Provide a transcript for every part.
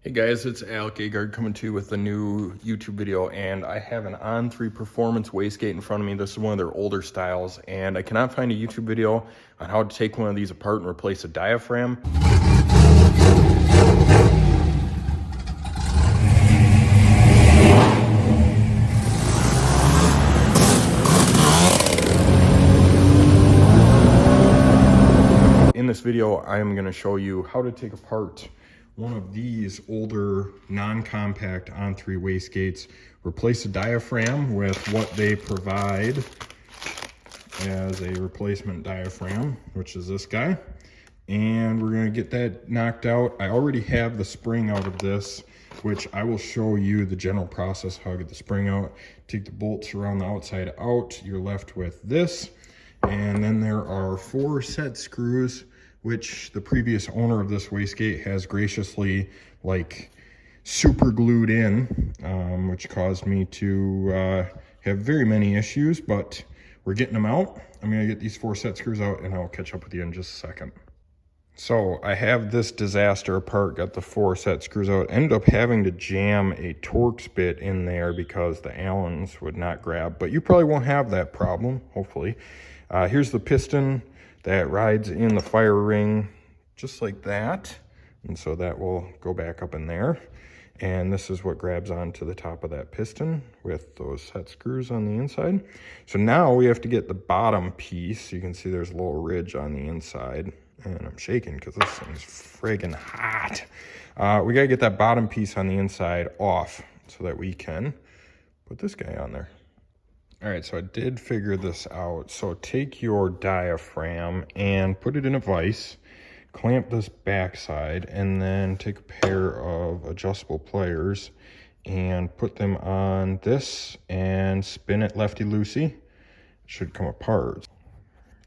Hey guys, it's Alec Agard coming to you with a new YouTube video, and I have an ON3 Performance Wastegate in front of me. This is one of their older styles, and I cannot find a YouTube video on how to take one of these apart and replace a diaphragm. In this video, I am going to show you how to take apart one of these older non-compact ON3 wastegates, replace a diaphragm with what they provide as a replacement diaphragm, which is this guy, and we're going to get that knocked out. I already have the spring out of this, which I will show you the general process how to get the spring out. Take the bolts around the outside out, you're left with this, and then there are 4 set screws, which the previous owner of this wastegate has graciously super glued in, which caused me to have very many issues, but we're getting them out. I'm gonna get these 4 set screws out and I'll catch up with you in just a second. So I have this disaster apart, got the 4 set screws out, ended up having to jam a Torx bit in there because the Allens would not grab, but you probably won't have that problem, hopefully. Here's the piston that rides in the fire ring, just like that. And so that will go back up in there. And this is what grabs onto the top of that piston with those set screws on the inside. So now we have to get the bottom piece. You can see there's a little ridge on the inside. And I'm shaking because this thing's friggin' hot. We gotta get that bottom piece on the inside off so that we can put this guy on there. All right, so I did figure this out. So take your diaphragm and put it in a vise, clamp this backside, and then take a pair of adjustable pliers and put them on this and spin it lefty-loosey. It should come apart.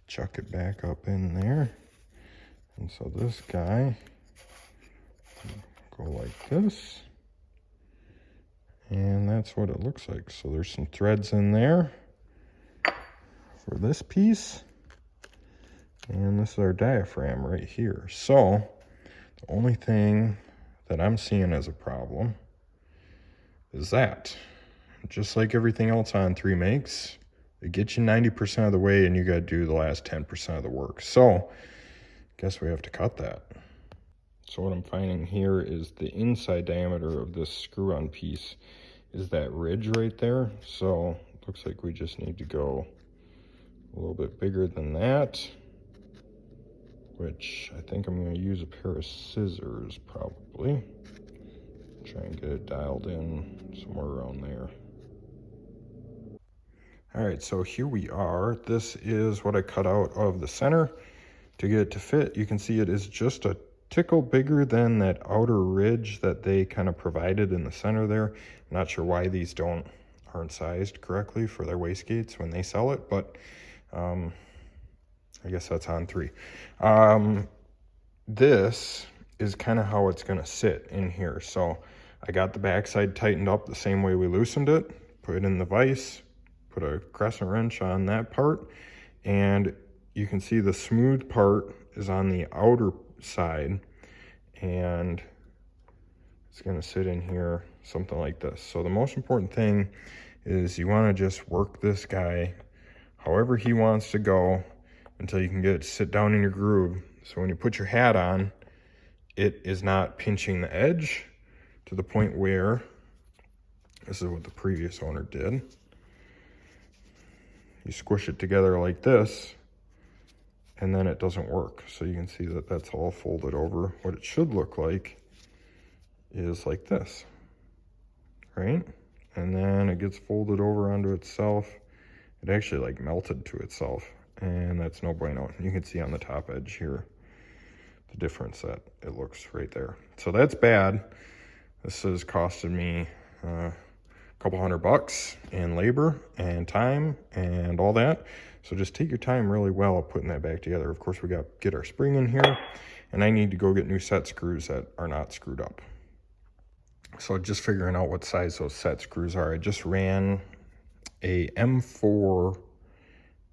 Chuck it back up in there. And so this guy, go like this. And that's what it looks like. So there's some threads in there for this piece. And this is our diaphragm right here. So the only thing that I'm seeing as a problem is that, just like everything else ON3 makes, it gets you 90% of the way and you got to do the last 10% of the work. So guess we have to cut that. So what I'm finding here is the inside diameter of this screw-on piece is that ridge right there. So it looks like we just need to go a little bit bigger than that, which I think I'm going to use a pair of scissors probably. Try and get it dialed in somewhere around there. All right, so here we are. This is what I cut out of the center to get it to fit. You can see it is just a tickle bigger than that outer ridge that they kind of provided in the center there. I'm not sure why these aren't sized correctly for their wastegates when they sell it, but I guess that's ON3. This is kind of how it's going to sit in here. So I got the backside tightened up the same way we loosened it, put it in the vise, put a crescent wrench on that part, and you can see the smooth part is on the outer side, and it's going to sit in here something like this. So the most important thing is you want to just work this guy however he wants to go until you can get it to sit down in your groove. So when you put your hat on, it is not pinching the edge to the point where, this is what the previous owner did, you squish it together like this and then it doesn't work. So you can see that that's all folded over. What it should look like is like this, right? And then it gets folded over onto itself. It actually melted to itself, and that's no bueno. You can see on the top edge here the difference that it looks right there. So that's bad. This has costed me a couple $100 in labor and time and all that. So just take your time really well putting that back together. Of course, we got to get our spring in here, and I need to go get new set screws that are not screwed up. So just figuring out what size those set screws are. I just ran a M4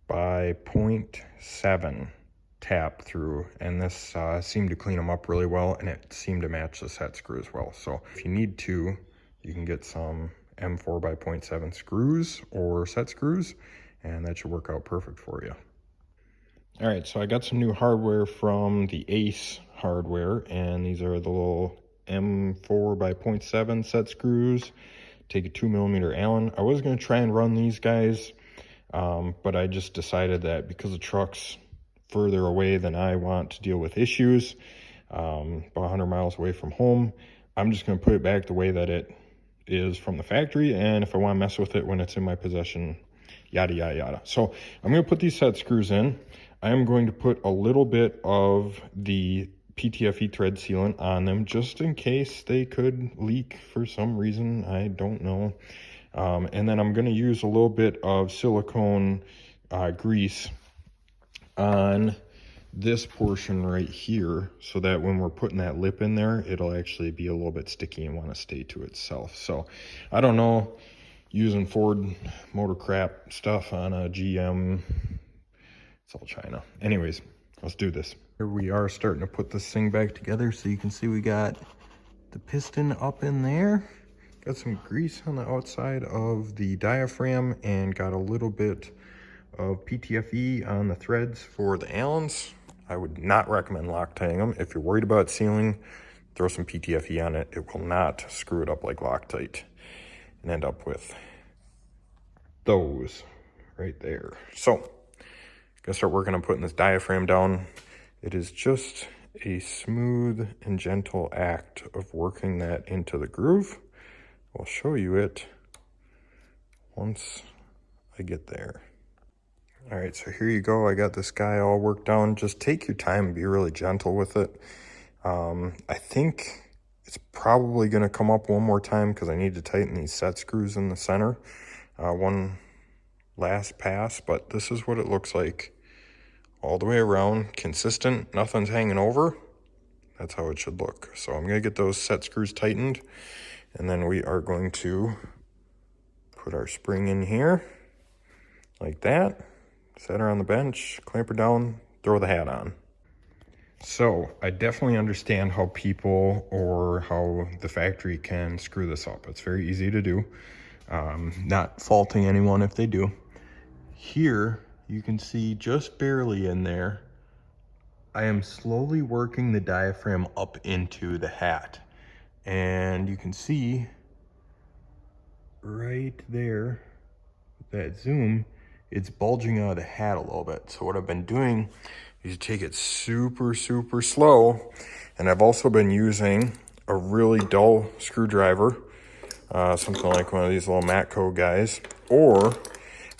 by 0.7 tap through, and this seemed to clean them up really well, and it seemed to match the set screw as well. So if you need to, you can get some M4 by 0.7 screws or set screws, and that should work out perfect for you. All right, so I got some new hardware from the Ace hardware, and these are the little M4 by 0.7 set screws. Take a 2mm Allen. I was going to try and run these guys, but I just decided that because the truck's further away than I want to deal with issues, about 100 miles away from home, I'm just going to put it back the way that it is from the factory, and if I want to mess with it when it's in my possession, yada yada yada. So I'm going to put these set screws in. I am going to put a little bit of the PTFE thread sealant on them just in case they could leak for some reason. I don't know. And then I'm going to use a little bit of silicone grease on this portion right here, so that when we're putting that lip in there, it'll actually be a little bit sticky and want to stay to itself. So I don't know, using Ford motor crap stuff on a GM, it's all China. Anyways, let's do this. Here we are starting to put this thing back together. So you can see we got the piston up in there, got some grease on the outside of the diaphragm, and got a little bit of PTFE on the threads for the Allens. I would not recommend Loctiting them. If you're worried about sealing, throw some PTFE on it. It will not screw it up like Loctite and end up with those right there. So, gonna start working on putting this diaphragm down. It is just a smooth and gentle act of working that into the groove. I'll show you it once I get there. All right, so here you go. I got this guy all worked down. Just take your time and be really gentle with it. I think it's probably going to come up one more time because I need to tighten these set screws in the center. One last pass, but this is what it looks like all the way around. Consistent, nothing's hanging over. That's how it should look. So I'm going to get those set screws tightened, and then we are going to put our spring in here like that. Set her on the bench, clamp her down, throw the hat on. So I definitely understand how people or how the factory can screw this up. It's very easy to do. Not faulting anyone if they do. Here you can see just barely in there, I am slowly working the diaphragm up into the hat. And you can see right there, with that zoom, it's bulging out of the hat a little bit. So what I've been doing is take it super, super slow. And I've also been using a really dull screwdriver, something like one of these little Matco guys, or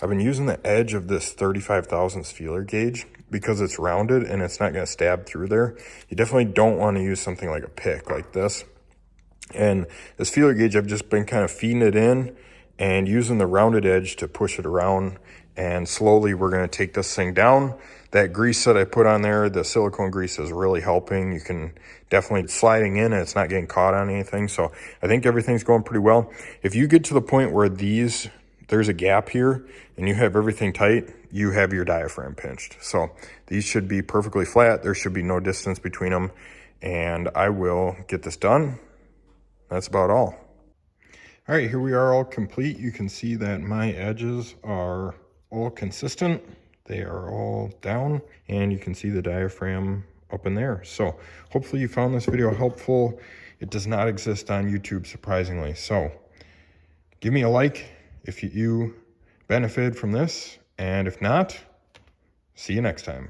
I've been using the edge of this 35 thousandths feeler gauge because it's rounded and it's not gonna stab through there. You definitely don't wanna use something like a pick like this. And this feeler gauge, I've just been kind of feeding it in and using the rounded edge to push it around, and slowly we're going to take this thing down. That grease that I put on there, the silicone grease, is really helping. You can definitely sliding in and it's not getting caught on anything. So I think everything's going pretty well. If you get to the point where there's a gap here and you have everything tight, you have your diaphragm pinched. So these should be perfectly flat. There should be no distance between them, and I will get this done. That's about all. All right, here we are all complete. You can see that my edges are all consistent. They are all down, and you can see the diaphragm up in there. So hopefully you found this video helpful. It does not exist on YouTube, surprisingly. So give me a like if you benefited from this, and if not, see you next time.